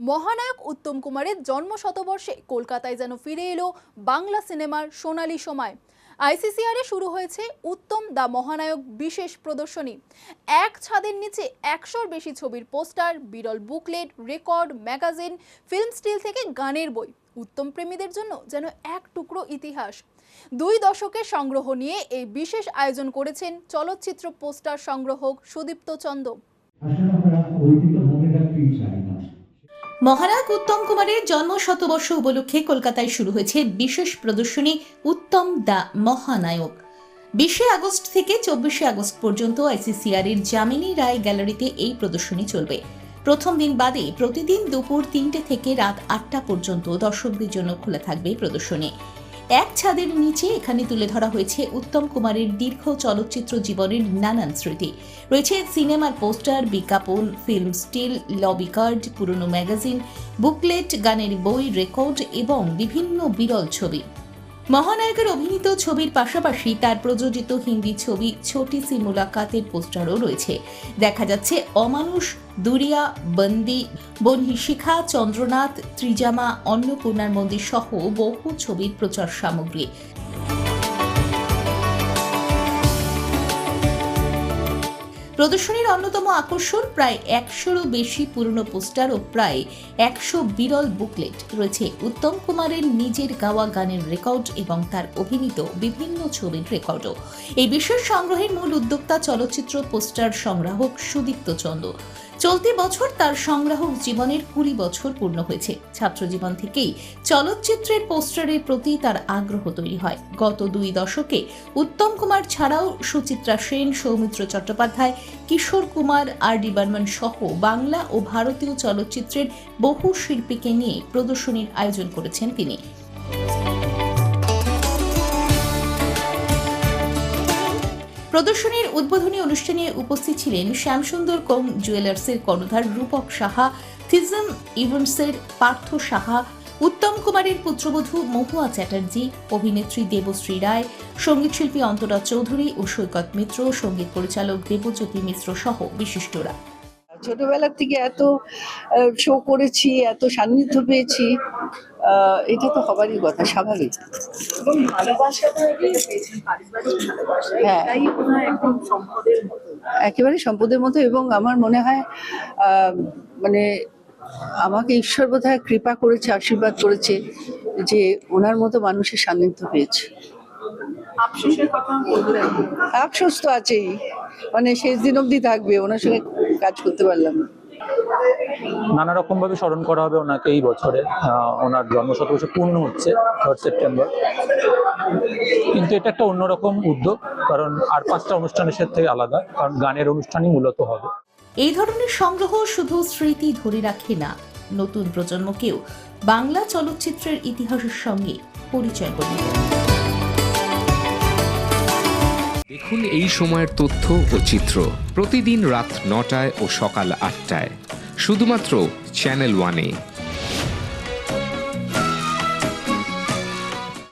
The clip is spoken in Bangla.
মহানায়ক উত্তম কুমারের জন্মশতবর্ষে কলকাতায় যেন ফিরে এলো বাংলা সিনেমার সোনালী সময়। আইসিসিআর এ শুরু হয়েছে উত্তম দা মহানায়ক বিশেষ প্রদর্শনী। এক ছাদের নিচে 100-র বেশি ছবির পোস্টার, বিরল booklet, record, magazine, film still থেকে গানের বই। উত্তম প্রেমীদের জন্য যেন এক টুকরো ইতিহাস। 2 দশকের সংগ্রহ নিয়ে এই বিশেষ আয়োজন করেছেন চলচ্চিত্র পোস্টার সংগ্রাহক সুদীপ্ত চন্দ। মহানায়ক উত্তম কুমারের জন্ম শতবর্ষ উপলক্ষে কলকাতায় শুরু হয়েছে বিশেষ প্রদর্শনী উত্তম দা মহানায়ক। 20 আগস্ট থেকে 24 আগস্ট পর্যন্ত আইসিসিআর এর যামিনী রায় গ্যালারিতে এই প্রদর্শনী চলবে। প্রথম দিন বাদে প্রতিদিন দুপুর 3টে থেকে রাত 8টা পর্যন্ত দর্শকদের জন্য খোলা থাকবে প্রদর্শনী। এক ছাদের নিচে এখানে তুলে ধরা হয়েছে উত্তম কুমারের দীর্ঘ চলচ্চিত্র জীবনের নানান স্মৃতি। রয়েছে সিনেমার পোস্টার, বিজ্ঞাপন, ফিল্ম স্টিল, লবি কার্ড, পুরনো ম্যাগাজিন, বুকলেট, গানের বই, রেকর্ড এবং বিভিন্ন বিরল ছবি। মহানায়কের অভিনীত ছবির পাশাপাশি তার প্রযোজিত হিন্দি ছবি ছোটি সি মুলাকাতের পোস্টারও রয়েছে। দেখা যাচ্ছে অমানুষ, দুরিয়া, বন্দি, বনহিশিখা, চন্দ্রনাথ, ত্রিজামা, অন্নপূর্ণার মন্দির সহ বহু ছবির প্রচার সামগ্রী। প্রদর্শনীর অন্যতম আকর্ষণ প্রায় 100-রও বেশি পুরনো পোস্টার ও প্রায় 100 বিরল বুকলেট। রয়েছে উত্তম কুমারের নিজের গাওয়া গানের রেকর্ড এবং তার অভিনীত বিভিন্ন ছবির রেকর্ডও। এই বিশেষ সংগ্রহের মূল উদ্যোক্তা চলচ্চিত্র পোস্টার সংগ্রাহক সুদীপ্ত চন্দ। চলতি বছর তার সংগ্রাহক জীবনের 20 বছর পূর্ণ হয়েছে। ছাত্র জীবন থেকেই চলচ্চিত্রের পোস্টারের প্রতি তার আগ্রহ তৈরি হয়। গত 2 দশকে উত্তম কুমার ছাড়াও সুচিত্রা সেন, সৌমিত্র চট্টোপাধ্যায়, কিশোর কুমার, আর.ডি. বর্মন সহ বাংলা ও ভারতীয় চলচ্চিত্রের বহু শিল্পীকে নিয়ে প্রদর্শনীর আয়োজন করেছেন তিনি। প্রদর্শনীর উদ্বোধনী অনুষ্ঠানে উপস্থিত ছিলেন শ্যামসুন্দর কোং জুয়েলার্সের কর্ণধার রূপক সাহা, থিজম ইভেন্টসের পার্থ সাহা, উত্তম কুমারের পুত্রবধূ মহুয়া চ্যাটার্জি, অভিনেত্রী দেবশ্রী রায়, সঙ্গীতশিল্পী অন্তরা চৌধুরী ও সৈকত মিত্র, সঙ্গীত পরিচালক দেবজ্যোতি মিশ্র সহ বিশিষ্টরা। ছোটবেলা থেকে এত শো করেছি, এত সান্নিধ্য পেয়েছি, এটা তো হবারই কথা, স্বাভাবিক। এবং ভালোবাসাটা পেয়েছেন, পারিবারিক ভালোবাসা, এটাই মনে হয় একদম সম্পদের মতো, একেবারে সম্পদের মতো। এবং আমার মনে হয় মানে আমাকে ঈশ্বর বোধহয় কৃপা করেছে, আশীর্বাদ করেছে যে ওনার মতো মানুষের সান্নিধ্য পেয়েছে। আফসোসের কথা বলবেন? আফসোস তো আছেই, মানে শেষ দিন অবধি থাকবে, ওনার সঙ্গে কাজ করতে পারলাম না। নানা রকম ভাবে স্মরণ করা হবে ওনাকে এই বছরে। ওনার জন্মশতবর্ষ পূর্ণ হচ্ছে 3 সেপ্টেম্বর। কিন্তু এটা একটা অন্যরকম উদ্যোগ, কারণ আর 5টা অনুষ্ঠানের সাথে আলাদা, কারণ গানের অনুষ্ঠানই মূলত হবে। এই ধরনের সংগ্রহ শুধু স্মৃতি ধরে রাখে না, নতুন প্রজন্মকেও বাংলা চলচ্চিত্রের ইতিহাসের সঙ্গে পরিচয় করে দেয়। দেখুন এই সময়ের তথ্য ও চিত্র প্রতিদিন রাত 9টায় ও সকাল 8টায় শুধুমাত্র চ্যানেল 1-এ।